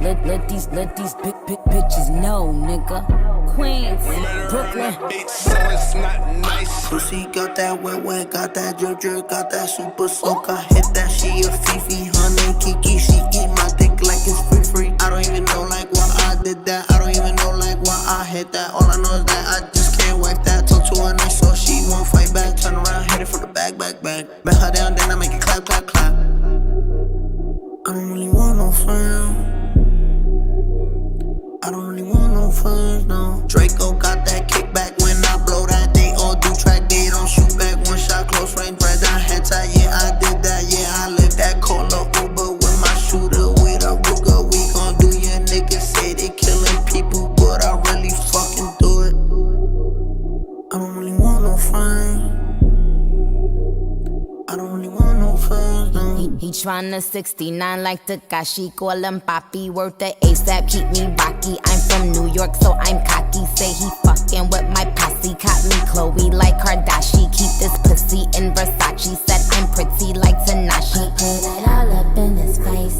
Let these bitches know, nigga. Queens, Brooklyn. So it's not nice. Pussy got that wet, got that drip, got that super soak. I hit that, she a Fifi, honey Kiki. She eat my dick like it's free. I don't even know like why I did that. I don't even know like why I hit that. All I know is that I just can't wipe that. Talk to her nice so she won't fight back. Turn around, hit it from the back. Bet her down, then I make it clap. I don't really want no friends. I don't really want no friends, no. Draco got that kickback when I blow that. They all do track, they don't shoot back. One shot, close range, bread down, head tie. Yeah, I did that, yeah, I lived that. Call a Uber with my shooter, with a Ruger. We gon' do your niggas say they killing people, but I really fucking do it. I don't really want no friends. I don't really want no friends, no. He tryna 69 like Takashi, call him Papi, worth the ASAP, keep me rocky. I'm from New York, so I'm cocky. Say he fucking with my posse, caught me Chloe like Kardashian. Keep this pussy in Versace, said I'm pretty like Tanashi. Put it all up in his face.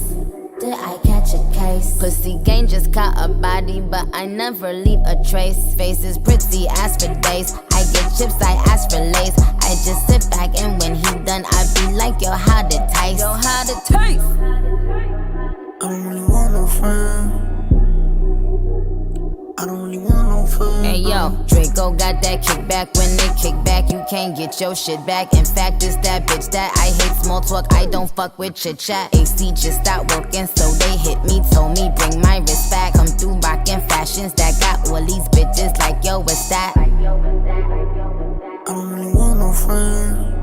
Did I catch a case? Pussy gang just caught a body, but I never leave a trace. Face is pretty, ask for days. I get chips, I ask for lace. I just sit back and when he done, I be like, yo, how'd it taste? Yo, how'd it taste? I don't really want no friends. I don't really want no friends. Hey yo, Draco got that kickback. When they kick back, you can't get your shit back. In fact, it's that bitch that I hate small talk. I don't fuck with chit chat. AC just stopped working, so they hit me, told me bring my wrist back. Come through rockin' fashions that got all these bitches like yo, what's that? I don't really want no friends.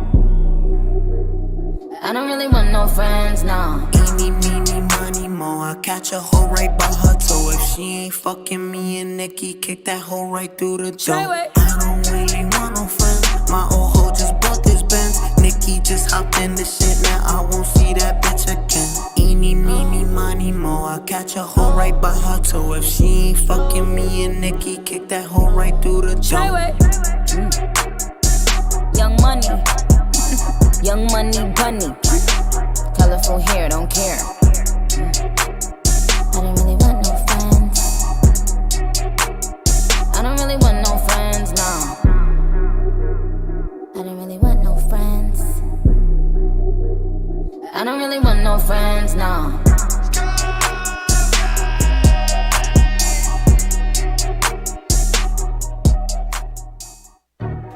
I don't really want no friends, no. Eeny, meeny, money, more. I catch a hoe right by her toe. If she ain't fucking me and Nikki, kick that hoe right through the door. I don't really want no friends. My old hoe just bought this Benz. Nikki just hopped in the shit, now I won't see that bitch again. Eeny, meeny, money, more. I catch a hoe right by her toe. If she ain't fucking me and Nikki, kick that hoe right through the door. Young money, young money bunny. Colorful hair, don't care. I don't really want no friends. I don't really want no friends, no. I don't really want no friends. I don't really want no friends, no.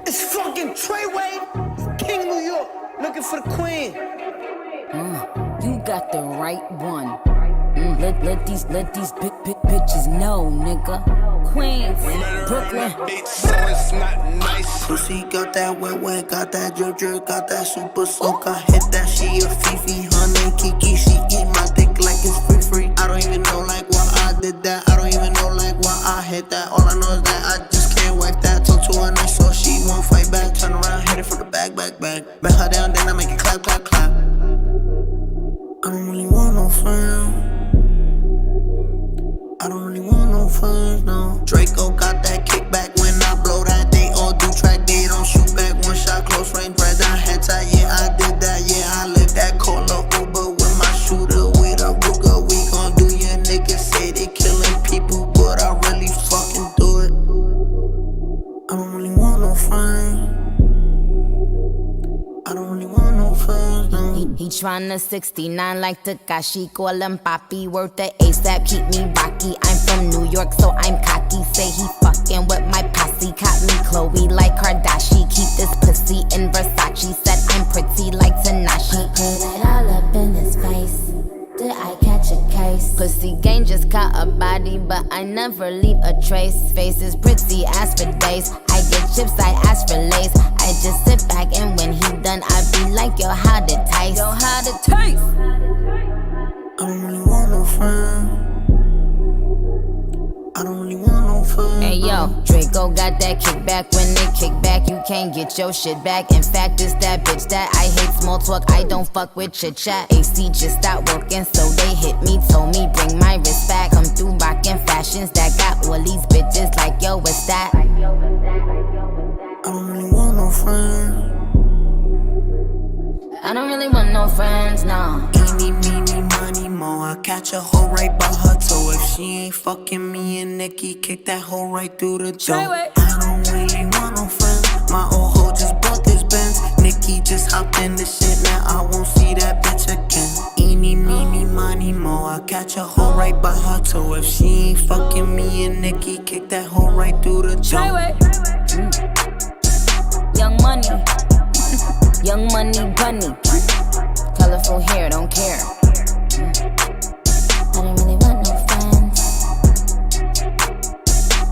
It's fucking Treyway, King New York, looking for the queen. You got the right one. Let these bitches know, nigga. Queens, Brooklyn. So it's not nice. Pussy got that wet, got that drip, got that super soak. I hit that, she a Fifi, honey Kiki. She eat my dick like it's free. I don't even know like why I did that. I don't even know like why I hit that. All I know is that I just can't wipe that. Talk to her nice so she won't fight back. Turn around, hit it from the back. Bet her down, then I make it clap. I don't really want no friends. I don't really want no friends, no. Draco got that kickback when I blow that. They all do track, they don't shoot back. One shot, close range, bread down, head tie. Yeah, I did that, yeah, I lived that. Call a Uber with my shooter, with a Ruger. We gon' do your niggas say they killing people, but I really fucking do it. I don't really want no friends. I don't really want no friends, no. He tryna 69 like Takashi, call him Papi, worth the ASAP, keep me rocky. I'm from New York, so I'm cocky. Say he fucking with my posse, caught me Chloe like Kardashian. Keep this pussy in Versace, said I'm pretty like Tanashi. Put it all up in his face. Did I catch a case? Pussy gang just caught a body, but I never leave a trace. Face is pretty, ask for days. I get chips, I ask for lace. I just sit back and when he done, I be like, yo, how'd it taste? Yo, how'd it taste? I don't really want no friends. I don't really want no friends. Hey yo, Draco got that kickback. When they kick back, you can't get your shit back. In fact, it's that bitch that I hate small talk. I don't fuck with chit chat. AC just stopped working, so they hit me, told me bring my wrist back. Come through rockin' fashions that got all these bitches like yo, what's that? I don't really want no friends. I don't really want no friends, no. Eeny, meeny, money, more. I catch a hoe right by her toe. If she ain't fucking me and Nicki, kick that hoe right through the door. I don't really want no friends. My old hoe just bought this Benz. Nicki just hopped in the shit, now I won't see that bitch again. Eeny, meeny, miny, mo. I catch a hoe right by her toe. If she ain't fucking me and Nicki, kick that hoe right through the door. Young money, young money bunny. Colorful hair, don't care. I don't really want no friends.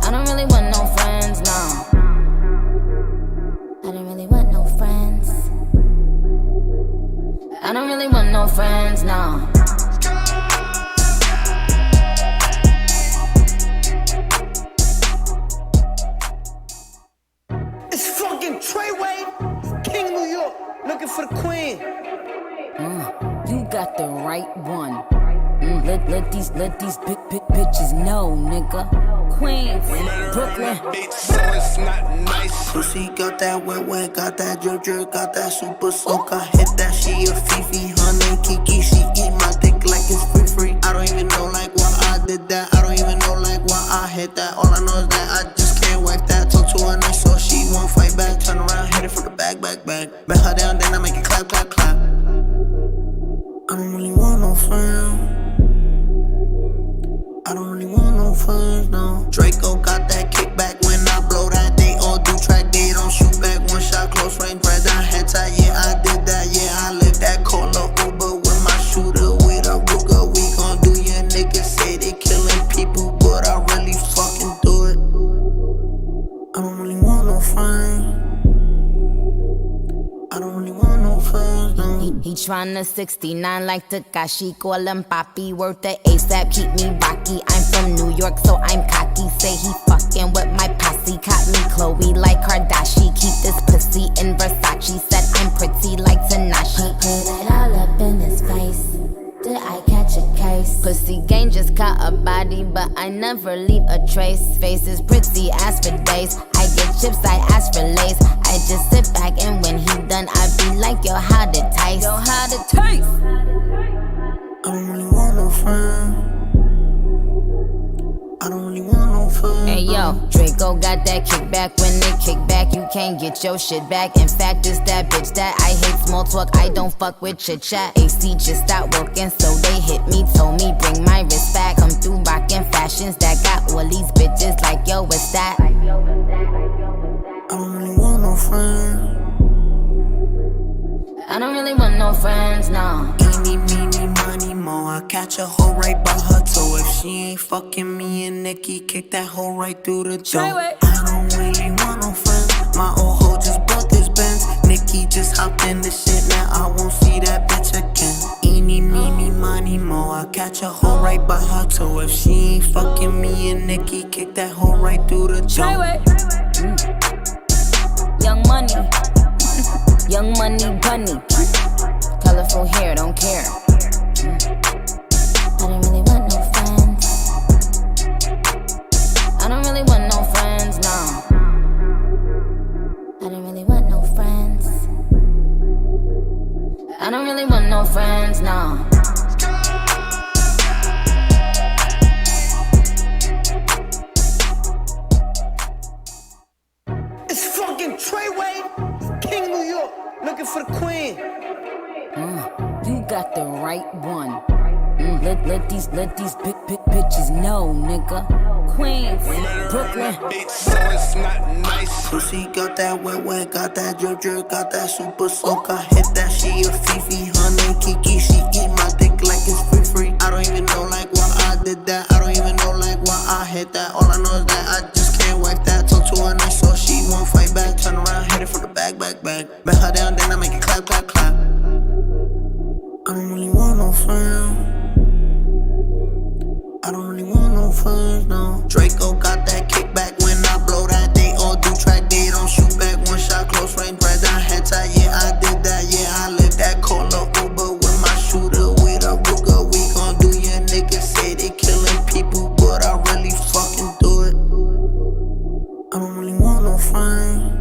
I don't really want no friends, no. I don't really want no friends. I don't really want no friends, no. It's fucking Treyway, King New York, looking for the queen. You got the right one. Let these bitches know, nigga. Queens, Brooklyn. So it's not nice. Pussy got that wet, got that drip, got that super soak. I hit that, she a Fifi, her name Kiki. She eat my dick like it's free. I don't even know like why I did that. I don't even know like why I hit that. All I know is that I just can't wipe that. Talk to her nice so she won't fight back. Turn around, hit it from the back. Bet her down, then I make it clap. I don't really want no friends. I don't really want no friends, no. Draco got that kickback when I blow that. They all do track, they don't shoot back. One shot, close range, right down head tie. Yeah, I did that, yeah, I lived that. Call a Uber with my shooter, with a Ruger. We gon' do your niggas say they killing people, but I really fucking do it. I don't really want no friends. I don't really want no friends, no. He tryna 69 like Takashi. Call him Papi, worth the ASAP, keep me rocky. I'm from New York, so I'm cocky. Say he fucking with my posse. Caught me Chloe like Kardashian. Keep this pussy in Versace. Said I'm pretty like Tanashi. Put it all up in his face. Did I catch a case? Pussy gang just caught a body, but I never leave a trace. Face is pretty, ask for days. I get chips, I ask for lace. I just sit back and when he done, I be like, yo, how to taste? Yo, how to taste? I don't really want no friends. I don't really want no friends. Hey yo, Draco got that kickback. When they kick back, you can't get your shit back. In fact, it's that bitch that I hate small talk. I don't fuck with chit chat. AC just stopped working, so they hit me, told me bring my wrist back. Come through rockin' fashions that got all these bitches like yo, what's that? I don't really want no friends. I don't really want no friends, no. Eeny, meeny, miny, mo. I catch a hoe right by her toe. If she ain't fucking me and Nicki, kick that hoe right through the door. I don't really want no friends. My old hoe just bought this Benz. Nicki just hopped in the shit, now I won't see that bitch again. Eeny, meeny, miny, mo. I catch a hoe right by her toe. If she ain't fucking me and Nicki, kick that hoe right through the door. Young money, young money bunny. Colorful hair, don't care. I don't really want no friends. I don't really want no friends, no. I don't really want no friends. I don't really want no friends, no. It's fucking Treyway, King New York, looking for the queen. You got the right one. Let these bitches know, nigga. Queens, Brooklyn. So it's not nice. Pussy got that wet, got that drip, got that super soak. I hit that, she a Fifi, her name Kiki. She eat my dick like it's free. I don't even know like why I did that. I don't even know like why I hit that. All I know is that I just can't wipe that. Talk to her nice so she won't fight back. Turn around, hit it from the back. Bet her down, then I make it clap. I don't really want no friends. I don't really want no friends, no. Draco got that kickback when I blow that. They all do track, they don't shoot back. One shot, close range, right down head tie. Yeah, I did that, yeah, I lived that. Call a Uber with my shooter, with a Ruger. We gon' do your niggas say they killing people, but I really fucking do it. I don't really want no friends.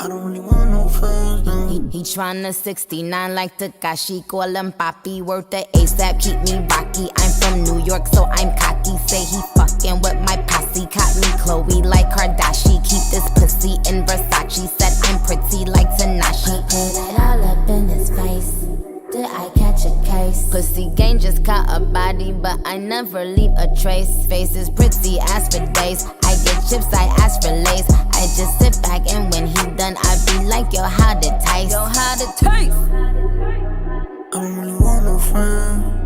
I don't really want no friends, no. He tryna 69 like Takashi, call him Papi, worth the ASAP, keep me rocky. I'm from New York, so I'm cocky. Say he fucking with my posse, caught me Chloe like Kardashian. Keep this pussy in Versace, said I'm pretty like Tanashi. Put it all up in his face. Did I catch a case? Pussy gang just caught a body, but I never leave a trace. Face is pretty as for days. I get chips, I ask for lace. I just sit back and when he done, I be like, yo, how to taste? Yo, how to taste? I don't really want no friend.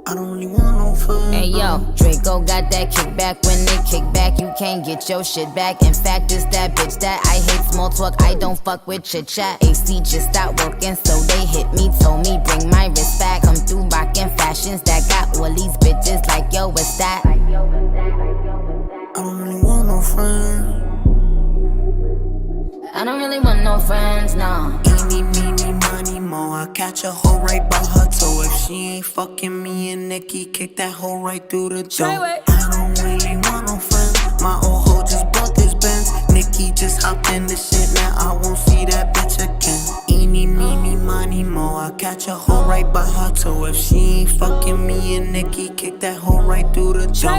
I don't really want no friend. Hey yo, Draco got that kickback. When they kick back, you can't get your shit back. In fact, it's that bitch that I hate small talk. I don't fuck with chit chat. AC just stopped working, so they hit me, told me bring my wrist back. Come through rockin' fashions that got all these bitches like yo, what's that? I don't really want no friend. I don't really want no friends, no. Eeny, meeny, money, mo. I catch a hoe right by her toe. If she ain't fucking me and Nicki, kick that hoe right through the door. I don't really want no friends. My old hoe just bought this Benz. Nicki just hopped in the shit, now I won't see that bitch again. Eeny, meeny, money, mo. I catch a hoe right by her toe. If she ain't fucking me and Nicki, kick that hoe right through the door.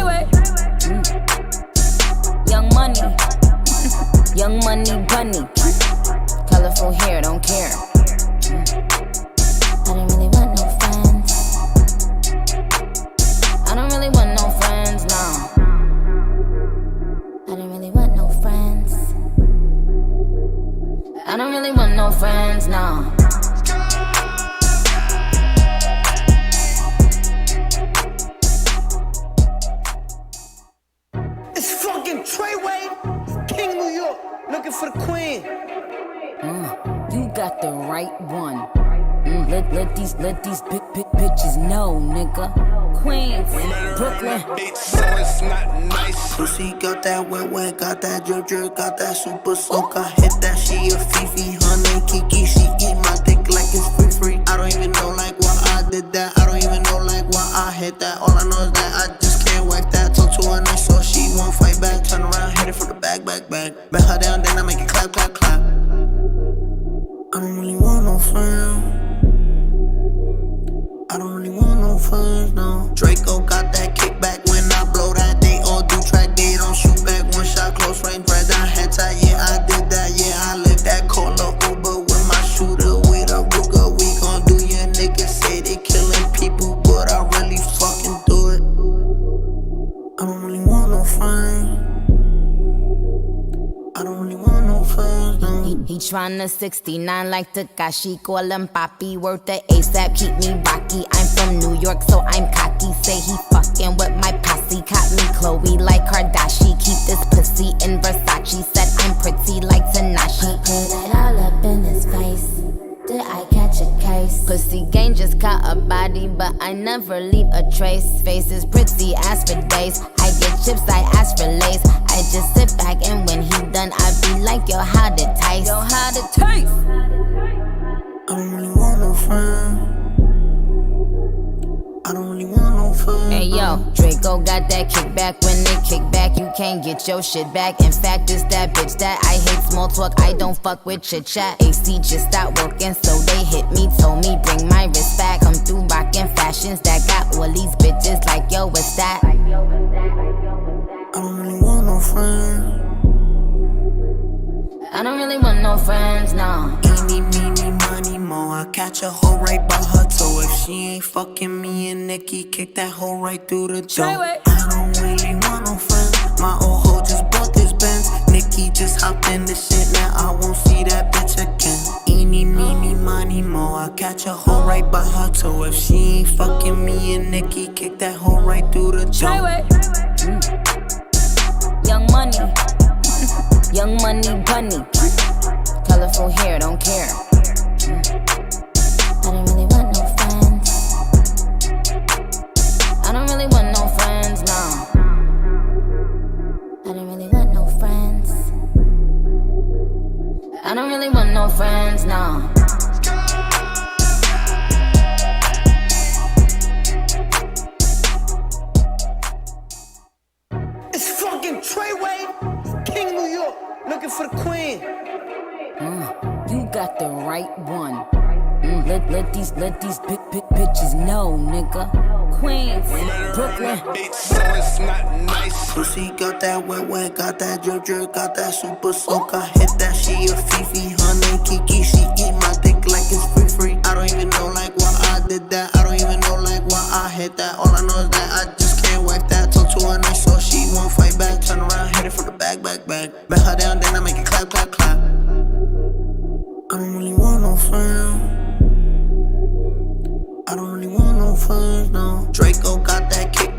Young money, young money bunny. Colorful hair, don't care. I don't really want no friends. I don't really want no friends, no. I don't really want no friends. I don't really want no friends, no. It's fucking Treyway, King New York, looking for the queen. You got the right one. Let these big bitches know, nigga. Queens, Brooklyn. So it's not nice. Pussy got that wet, got that drip, got that super soak. I hit that, she a Fifi, her name Kiki. She eat my dick like it's free. I don't even know like why I did that. I don't even know like why I hit that. All I know is that I just can't wipe that. Talk to her nice so she won't fight back. Turn around, hit it from the back. Bet her down, then I make it clap. I don't really want no friends. I don't really want no friends, no. Draco got that kickback when I blow that. They all do track, they don't shoot back. One shot, close range, red down, head tight. Yeah, I did that, yeah, I lived that. Call a Uber with my shooter, with a Ruger. We gon' do your niggas say they killing people, but I really fucking do it. I don't really want no friends. I don't really want no friends, no. He tryna 69 like Takashi, call him Papi, worth the ASAP, keep me rocky. I'm from New York, so I'm cocky. Say he fucking with my posse, caught me Chloe like Kardashian. Keep this pussy in Versace, said I'm pretty like Tanashi. Put it all up in his face. Did I catch a case? Pussy gang just caught a body, but I never leave a trace. Face is pretty as for days. I get chips, I ask for lace. I just sit back and when he done, I be like, yo, how to taste? Yo, how to taste? I don't really want no friends. I don't really want no friends. Hey yo, Draco got that kickback. When they kick back, you can't get your shit back. In fact, it's that bitch that I hate small talk. I don't fuck with chit chat. AC just stopped working, so they hit me, told me bring my wrist back. Come through rockin' fashions that got all these bitches like yo, what's that? I don't really want no friends. I don't really want no friends, no. Eeny, meeny, money, mo. I catch a hoe right by her toe. If she ain't fucking me and Nicki, kick that hoe right through the door. I don't really want no friends. My old hoe just bought this Benz. Nicki just hopped in the shit, now I won't see that bitch again. Eeny, meeny, money, mo. I catch a hoe right by her toe. If she ain't fucking me and Nicki, kick that hoe right through the door. Young money, young money bunny. Colorful hair, don't care. I don't really want no friends. I don't really want no friends, no. I don't really want no friends. I don't really want no friends, no. It's fucking Treyway, King New York, looking for the queen. You let these bitches know, nigga. Queens, Brooklyn. So it's not nice. Pussy got that wet, got that drip, got that super soak. I hit that, she a Fifi, honey Kiki. She eat my dick like it's free. I don't even know like why I did that. I don't even know like why I hit that. All I know is that I just can't whack that. Talk to her nice so she won't fight back. Turn around, hit it from the back. Bet her down, then I make it clap. I don't really want no friends. I don't really want no friends, no. Draco got that kick